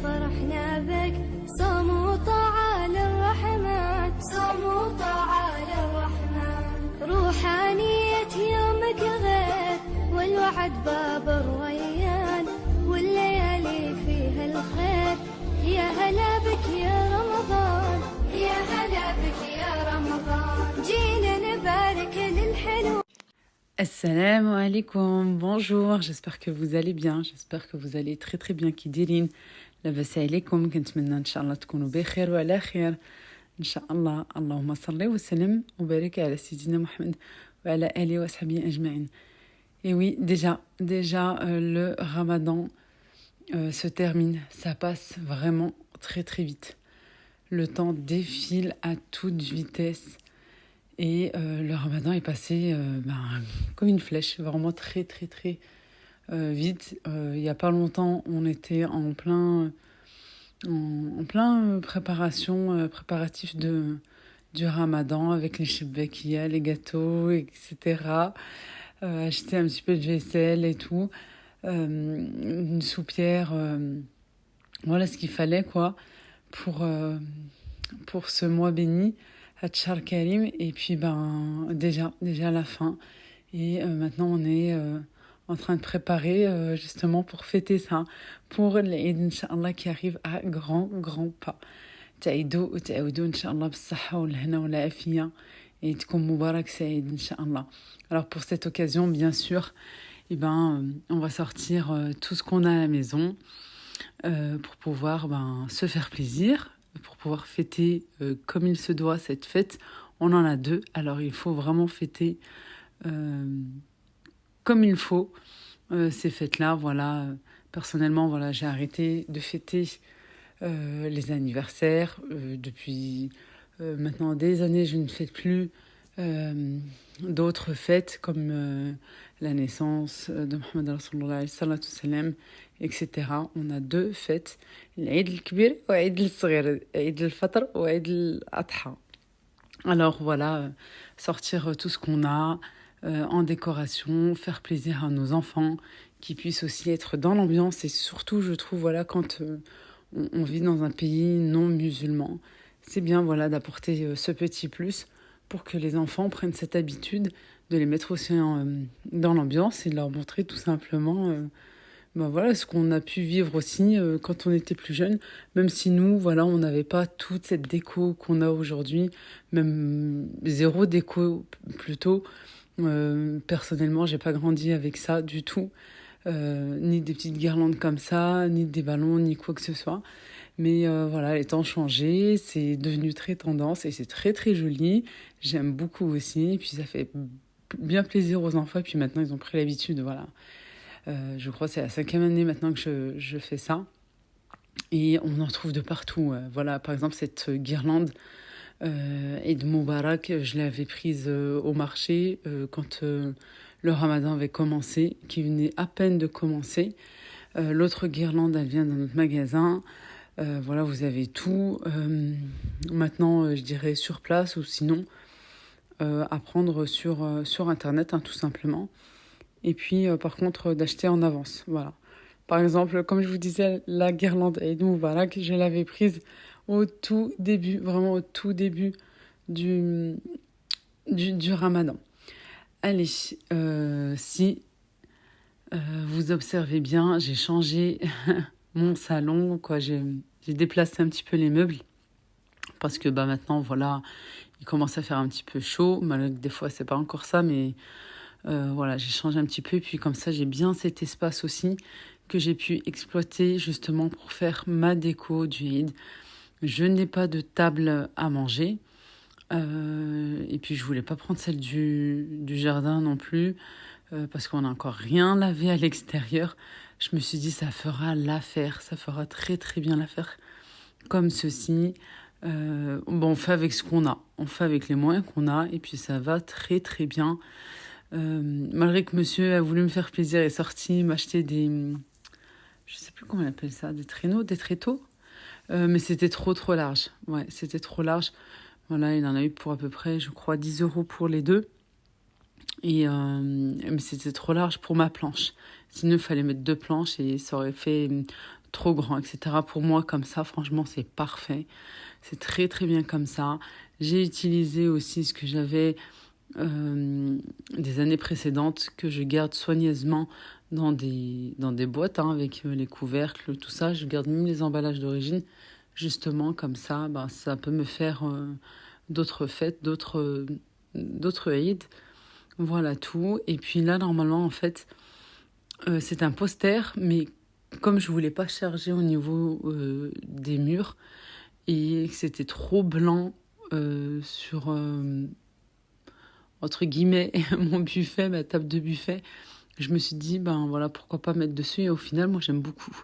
فرحنا بك صوم وطاعة للرحمن صوم وطاعة للرحمن روحانية يومك غير والوعد باب الريان والليالي فيها الخير يا هلا بك يا رمضان يا هلا بك يا رمضان جينا نبارك للحلو. Assalamu alaikum, bonjour, j'espère que vous allez bien, j'espère que vous allez très très bien كيديرين لاباس عليكم كنتمنى ان شاء الله تكونوا بخير وعلى خير ان شاء الله. اللهم صل وسلم وبارك على سيدنا محمد وعلى اله وصحبه اجمعين. Et oui, déjà le Ramadan se termine, ça passe vraiment très très vite. Le temps défile à toute vitesse. Et le Ramadan est passé comme une flèche, vraiment très très très vite. Il n'y a pas longtemps, on était en plein préparatif du Ramadan avec les shebbekia, les gâteaux, etc. Acheter un petit peu de vaisselle et tout, une soupière, voilà ce qu'il fallait quoi pour ce mois béni. Hatchar Karim, et puis déjà la fin. Et maintenant on est en train de préparer justement pour fêter ça, pour l'Eid Inch'Allah qui arrive à grands pas. Ta'idou Inch'Allah b'saha wal hana wal afiya et tkoum mubarak sa'id Inch'Allah. Alors pour cette occasion, bien sûr, on va sortir tout ce qu'on a à la maison pour pouvoir se faire plaisir. Pour pouvoir fêter comme il se doit cette fête. On en a deux, alors il faut vraiment fêter comme il faut ces fêtes-là. Voilà. Personnellement, voilà, j'ai arrêté de fêter les anniversaires. Depuis maintenant des années, je ne fête plus d'autres fêtes comme la naissance de Mohammed Rasulullah sallallahu alayhi wa sallam, etc. On a deux fêtes, l'Eid al-Kbir ou l'Eid al-Saghir, Eid al-Fitr ou Eid al-Adha. Alors voilà, sortir tout ce qu'on a en décoration, faire plaisir à nos enfants, qui puissent aussi être dans l'ambiance. Et surtout, je trouve, voilà, quand on vit dans un pays non musulman, c'est bien voilà, d'apporter ce petit plus pour que les enfants prennent cette habitude de les mettre aussi dans l'ambiance et de leur montrer tout simplement voilà, ce qu'on a pu vivre aussi quand on était plus jeune, même si nous, voilà, on n'avait pas toute cette déco qu'on a aujourd'hui, même zéro déco plutôt. Personnellement, j'ai pas grandi avec ça du tout, ni des petites guirlandes comme ça, ni des ballons, ni quoi que ce soit. Mais voilà, les temps ont changé, c'est devenu très tendance et c'est très très joli. J'aime beaucoup aussi, et puis ça fait bien plaisir aux enfants, et puis maintenant ils ont pris l'habitude, voilà. Je crois que c'est la 5e année maintenant que je fais ça. Et on en trouve de partout. Voilà, par exemple, cette guirlande Eid Moubarak, je l'avais prise au marché quand le Ramadan avait commencé, qui venait à peine de commencer. L'autre guirlande, elle vient d'un autre magasin. Voilà, vous avez tout. Maintenant, je dirais sur place ou sinon à prendre sur Internet, tout simplement. Et puis, par contre, d'acheter en avance. Voilà. Par exemple, comme je vous disais, la guirlande Eid Moubarak, je l'avais prise au tout début, vraiment au tout début du Ramadan. Allez, si vous observez bien, j'ai changé mon salon, quoi. J'ai déplacé un petit peu les meubles parce que maintenant, voilà, il commence à faire un petit peu chaud. Malgré que des fois, c'est pas encore ça, mais voilà, j'ai changé un petit peu. Et puis comme ça, j'ai bien cet espace aussi que j'ai pu exploiter justement pour faire ma déco du Eid. Je n'ai pas de table à manger. Et puis je voulais pas prendre celle du jardin non plus parce qu'on n'a encore rien lavé à l'extérieur. Je me suis dit ça fera l'affaire, ça fera très très bien l'affaire comme ceci. On fait avec ce qu'on a, on fait avec les moyens qu'on a et puis ça va très très bien. Malgré que monsieur a voulu me faire plaisir et est sorti m'acheter je sais plus comment on appelle ça, des tréteaux, mais c'était trop large. Ouais, c'était trop large. Voilà, il en a eu pour à peu près, je crois, 10 € pour les deux. Mais c'était trop large pour ma planche. Sinon, il fallait mettre 2 planches et ça aurait fait trop grand, etc. Pour moi, comme ça, franchement, c'est parfait. C'est très, très bien comme ça. J'ai utilisé aussi ce que j'avais des années précédentes, que je garde soigneusement dans des boîtes, hein, avec les couvercles, tout ça. Je garde même les emballages d'origine, justement, comme ça, bah, ça peut me faire d'autres fêtes, d'autres Eid. Voilà tout. Et puis là, normalement, en fait, c'est un poster, mais comme je voulais pas charger au niveau des murs et que c'était trop blanc sur, entre guillemets, mon buffet, ma table de buffet, je me suis dit, ben voilà, pourquoi pas mettre dessus. Et au final, moi, j'aime beaucoup.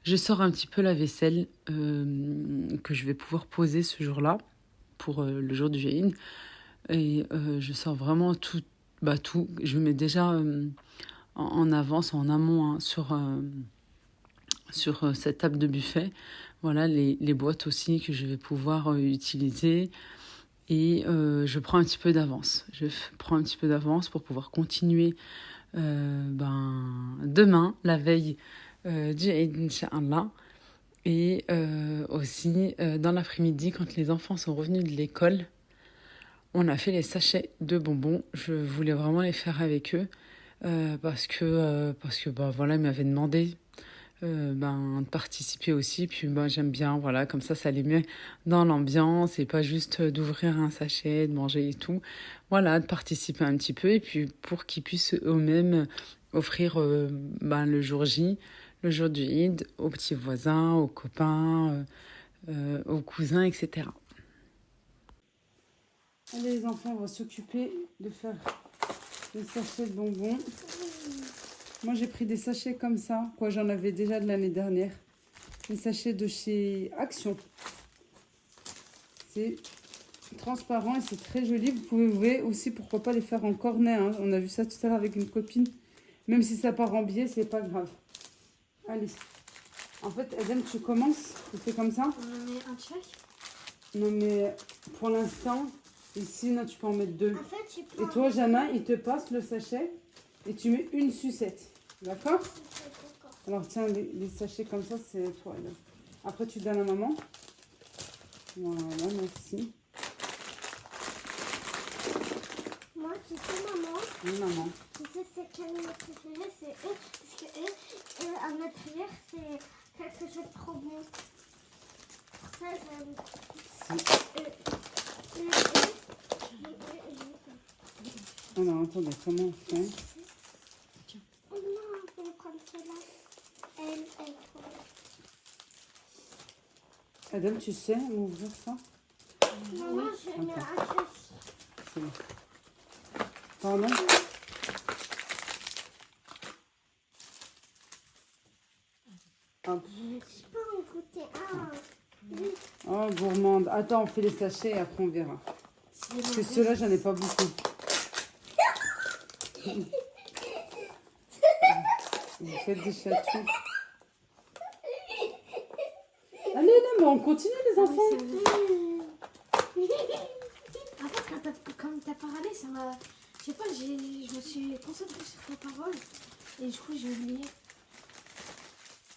Je sors un petit peu la vaisselle que je vais pouvoir poser ce jour-là, pour le jour du Eid. Et je sors vraiment tout, bah tout. Je mets déjà en avance, en amont, hein, sur cette table de buffet. Voilà, les boîtes aussi que je vais pouvoir utiliser. Et je prends un petit peu d'avance. Je prends un petit peu d'avance pour pouvoir continuer demain, la veille du Eid, Inch'Allah. Et aussi, dans l'après-midi, quand les enfants sont revenus de l'école, on a fait les sachets de bonbons. Je voulais vraiment les faire avec eux parce que bah, voilà, ils m'avaient demandé de participer aussi. Puis j'aime bien, voilà, comme ça les met dans l'ambiance et pas juste d'ouvrir un sachet, de manger et tout. Voilà, de participer un petit peu et puis pour qu'ils puissent eux-mêmes offrir le jour J, le jour du Eid, aux petits voisins, aux copains, aux cousins, etc. Allez les enfants, on va s'occuper de faire les sachets de bonbons. Moi j'ai pris des sachets comme ça, quoi, j'en avais déjà de l'année dernière. Des sachets de chez Action. C'est transparent et c'est très joli. Vous pouvez aussi, pourquoi pas, les faire en cornet, hein. On a vu ça tout à l'heure avec une copine. Même si ça part en biais, c'est pas grave. Allez. En fait, Eden, tu commences, tu fais comme ça. On met un chaque. Non mais pour l'instant, ici, non, tu peux en mettre deux. En fait, tu prends... Et toi, Jana, il te passe le sachet et tu mets une sucette. D'accord? Alors tiens, les sachets comme ça, c'est toi. Là. Après, tu donnes à maman. Voilà, merci. Moi, tu sais, maman. Oui, maman. Tu sais, c'est quel est notre préféré, c'est eux. Parce que eux, à notre prière, c'est quelque chose de trop bon. Pour ça, j'aime. Alors, attendez, comment on fait? Oh non, je vais prendre celle-là. Elle trop. Adam, tu sais m'ouvrir ça? Maman, je mets un chaque. C'est bon. Pardon? Hop. Je peux en goûter un. Oui. Oh, gourmande. Attends, on fait les sachets et après on verra. Parce que ceux-là, j'en ai pas beaucoup. Vous faites des chatons. Allez, non, mais on continue les enfants. En fait, quand t'as parlé, ça m'a... Je sais pas, je me suis concentrée sur tes paroles. Et du coup, j'ai oublié.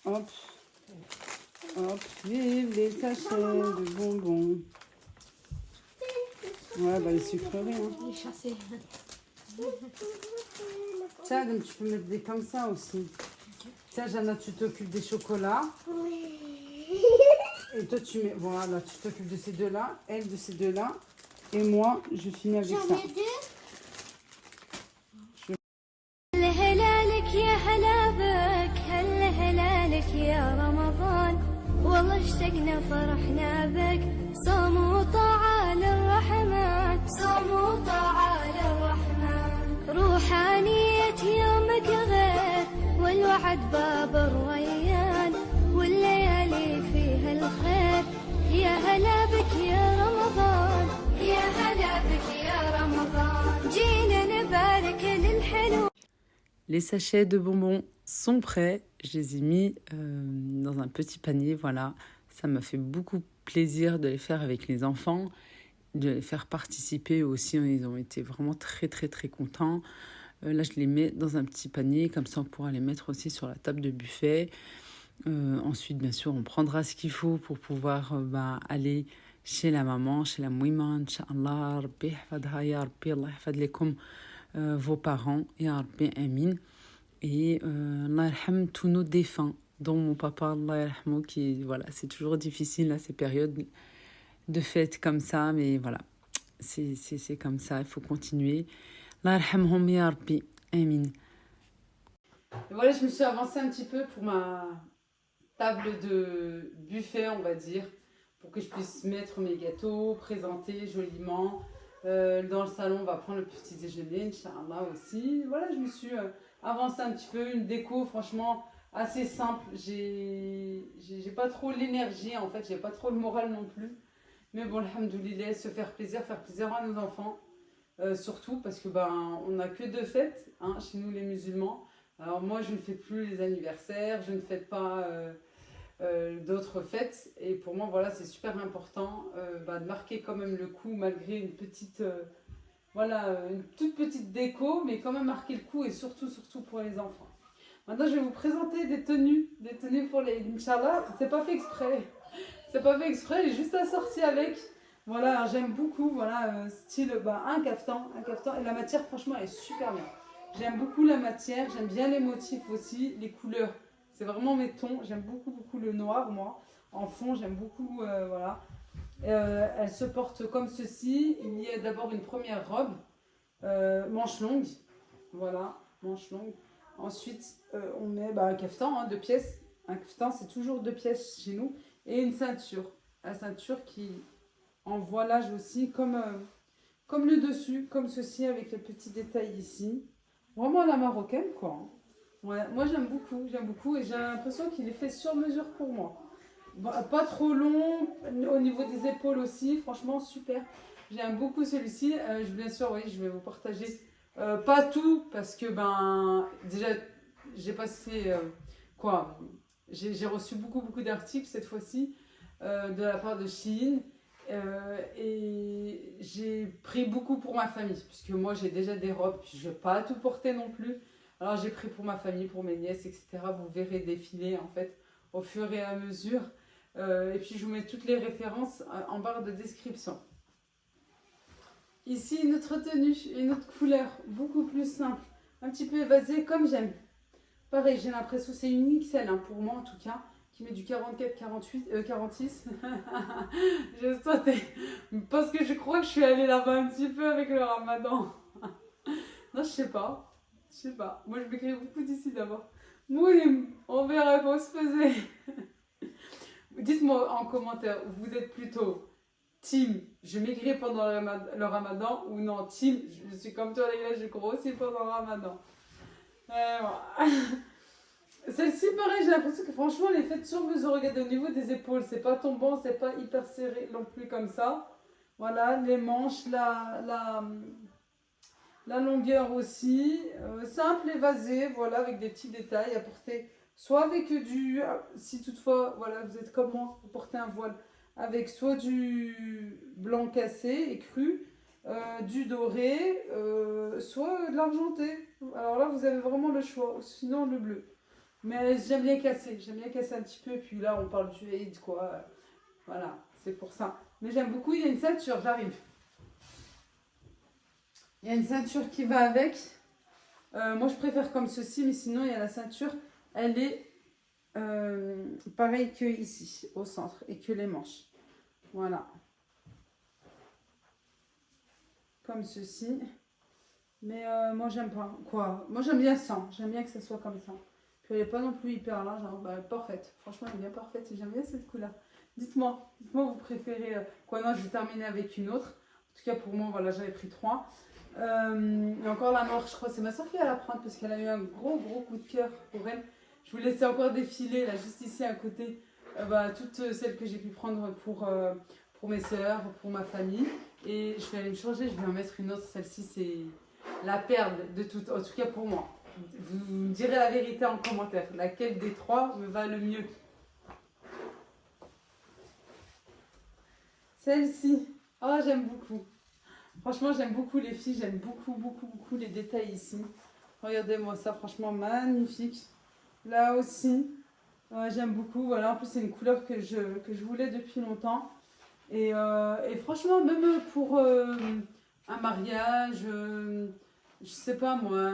Hop. Hop, vive les sachets de bonbons. Ouais, bah les sucreries. Hein. Les chassés. Tiens, donc tu peux mettre des comme ça aussi. Okay. Tiens, Jana, tu t'occupes des chocolats. Oui. Et toi, tu mets... Voilà, tu t'occupes de ces deux-là, elle de ces deux-là. Et moi, je finis avec ça. J'en ai deux. هلالك يا هلا بك هلا هلالك يا رمضان والله اشتقنا فرحنا بك صوم وطاعة للرحمن صوم وطاعة للرحمن روحانية يومك غير والوعد باب الريان والليالي فيها الخير يا هلا بك يا رمضان يا هلا بك يا رمضان جينا نبارك للحلو. Les sachets de bonbons sont prêts. Je les ai mis dans un petit panier. Voilà, ça m'a fait beaucoup plaisir de les faire avec les enfants, de les faire participer aussi. Ils ont été vraiment très, très, très contents. Là, je les mets dans un petit panier. Comme ça, on pourra les mettre aussi sur la table de buffet. Ensuite, bien sûr, on prendra ce qu'il faut pour pouvoir aller chez la maman, chez la mouima, Inch'Allah, Rabbi yahfadha, ya Rabbi, Allah yahfad lekum vos parents, ya Rabbi, amin. Et Allah yarham tous nos défunts, dont mon papa, Allah yarhamou, qui, voilà, c'est toujours difficile à ces périodes de fêtes comme ça, mais voilà, c'est comme ça, il faut continuer. Allah yarhamhum, ya Rabbi, amin. Et voilà, je me suis avancée un petit peu pour ma table de buffet, on va dire, pour que je puisse mettre mes gâteaux, présenter joliment. Dans le salon, on va prendre le petit déjeuner, Inch'Allah aussi. Voilà, je me suis avancée un petit peu, une déco franchement assez simple. J'ai pas trop l'énergie en fait, j'ai pas trop le moral non plus. Mais bon, alhamdoulilah, se faire plaisir à nos enfants. Surtout parce que on n'a que 2 fêtes chez nous les musulmans. Alors moi je ne fais plus les anniversaires, je ne fête pas d'autres fêtes et pour moi voilà c'est super important de marquer quand même le coup malgré une petite une toute petite déco mais quand même marquer le coup et surtout pour les enfants. Maintenant je vais vous présenter des tenues pour les Inch'Allah, c'est pas fait exprès, j'ai juste assorti avec. Voilà, j'aime beaucoup, voilà, style un caftan et la matière franchement elle est super bien. J'aime beaucoup la matière, j'aime bien les motifs aussi, les couleurs. C'est vraiment mes tons. J'aime beaucoup le noir, moi. En fond, j'aime beaucoup, voilà. Elle se porte comme ceci. Il y a d'abord une première robe, manche longue. Voilà, manche longue. Ensuite, on met un caftan, 2 pièces. Un caftan, c'est toujours 2 pièces chez nous. Et une ceinture. La ceinture qui en voilage aussi, comme le dessus, comme ceci, avec les petits détails ici. Vraiment à la marocaine, quoi. Ouais, moi j'aime beaucoup et j'ai l'impression qu'il est fait sur mesure pour moi. Pas trop long, au niveau des épaules aussi, franchement super. J'aime beaucoup celui-ci. Bien sûr, oui, je vais vous partager pas tout parce que déjà j'ai passé j'ai reçu beaucoup d'articles cette fois-ci de la part de Shein. Et j'ai pris beaucoup pour ma famille, puisque moi j'ai déjà des robes, puis je ne vais pas tout porter non plus. Alors j'ai pris pour ma famille, pour mes nièces, etc. Vous verrez défiler en fait au fur et à mesure. Et puis je vous mets toutes les références en barre de description. Ici une autre tenue, une autre couleur, beaucoup plus simple, un petit peu évasée comme j'aime. Pareil, j'ai l'impression que c'est une XL pour moi en tout cas. Qui met du 44, 46. J'ai sauté. Parce que je crois que je suis allée là-bas un petit peu avec le ramadan. Non, je sais pas. Moi, je m'écris beaucoup d'ici d'abord. Oui, on verra comment se faisait. Dites-moi en commentaire, vous êtes plutôt team, je maigris pendant le ramadan ou non, team, je suis comme toi, les gars, je grossis pendant le ramadan. Voilà. Celle-ci, pareil, j'ai l'impression que franchement, elle est faite sur mesure. Regardez au niveau des épaules, c'est pas tombant, c'est pas hyper serré non plus comme ça. Voilà, les manches, la longueur aussi. Simple, évasé, voilà, avec des petits détails à porter. Soit avec si toutefois, voilà, vous êtes comme moi, vous portez un voile, avec soit du blanc cassé et cru, du doré, soit de l'argenté. Alors là, vous avez vraiment le choix, sinon le bleu. Mais j'aime bien casser un petit peu, et puis là on parle du Eid quoi, voilà, c'est pour ça. Mais j'aime beaucoup, il y a une ceinture, j'arrive. Il y a une ceinture qui va avec, moi je préfère comme ceci, mais sinon il y a la ceinture, elle est pareille que ici, au centre, et que les manches, voilà. Comme ceci, mais moi j'aime pas, moi j'aime bien ça, j'aime bien que ça soit comme ça. Puis elle n'est pas non plus hyper large, parfaite. Franchement, elle est bien parfaite et j'aime bien cette couleur. Dites-moi, vous préférez non, je vais terminer avec une autre. En tout cas, pour moi, voilà, j'avais pris 3. Et encore la noire, je crois que c'est ma soeur qui va la prendre parce qu'elle a eu un gros coup de cœur pour elle. Je vous laissais encore défiler, là, juste ici à côté, toutes celles que j'ai pu prendre pour mes soeurs, pour ma famille. Et je vais aller me changer, je vais en mettre une autre. Celle-ci, c'est la perle de toutes, en tout cas pour moi. Vous me direz la vérité en commentaire. Laquelle des 3 me va le mieux? Celle-ci. Oh, j'aime beaucoup. Franchement, j'aime beaucoup les filles. J'aime beaucoup les détails ici. Regardez-moi ça. Franchement, magnifique. Là aussi. J'aime beaucoup. Voilà, en plus, c'est une couleur que je voulais depuis longtemps. Et franchement, même pour un mariage, je sais pas moi,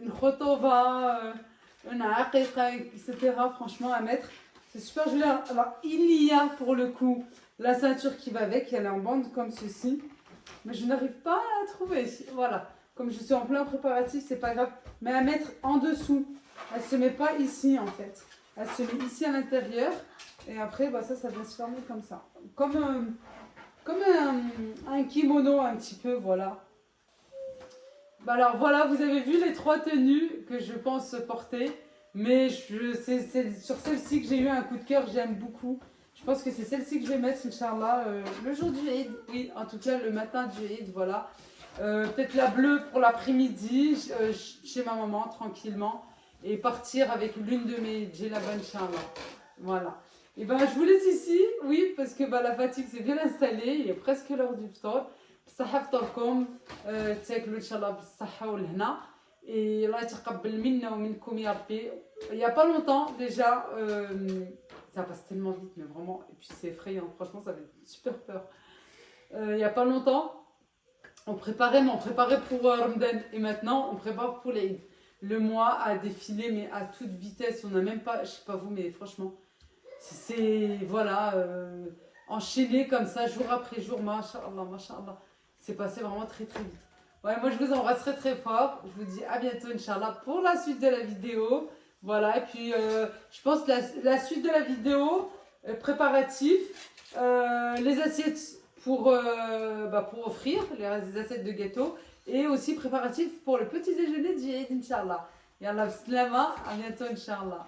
une khotova, une aqiqa, etc. Franchement, à mettre, c'est super joli. Alors, il y a pour le coup la ceinture qui va avec, elle est en bande comme ceci. Mais je n'arrive pas à la trouver. Voilà. Comme je suis en plein préparatif, c'est pas grave. Mais à mettre en dessous. Elle se met pas ici en fait. Elle se met ici à l'intérieur. Et après, bah, ça vient se fermer comme ça. Comme un kimono un petit peu, voilà. Bah alors voilà, vous avez vu les 3 tenues que je pense porter. Mais c'est sur celle-ci que j'ai eu un coup de cœur, j'aime beaucoup. Je pense que c'est celle-ci que je vais mettre, Inch'Allah, le jour du Eid. Oui, en tout cas, le matin du Eid, voilà. Peut-être la bleue pour l'après-midi, chez ma maman, tranquillement. Et partir avec l'une de mes djellabas, Inch'Allah. Voilà. Et ben, je vous laisse ici, oui, parce que bah, la fatigue s'est bien installée. Il est presque l'heure du ftar. بصحة فطوركم تاكلوا ان شاء الله بالصحة والهنا et الله يتقبل منا ومنكم يا ربي. Il y a pas longtemps déjà, ça passe tellement vite mais vraiment, et puis c'est effrayant, franchement ça fait super peur. Il y a pas longtemps, on préparait pour Ramadan et maintenant on prépare pour l'Eid. Le mois a défilé mais à toute vitesse, on n'a même pas, je sais pas vous mais franchement, c'est voilà, enchaîné comme ça jour après jour, masha'Allah, masha'Allah. C'est passé vraiment très très vite. Ouais, moi je vous embrasse très très fort. Je vous dis à bientôt, Inch'Allah, pour la suite de la vidéo. Voilà, et puis je pense que la suite de la vidéo, préparatif, les assiettes pour offrir, les assiettes de gâteau, et aussi préparatif pour le petit déjeuner d'Eid, Inch'Allah. Yallah, bislama, à bientôt, Inch'Allah.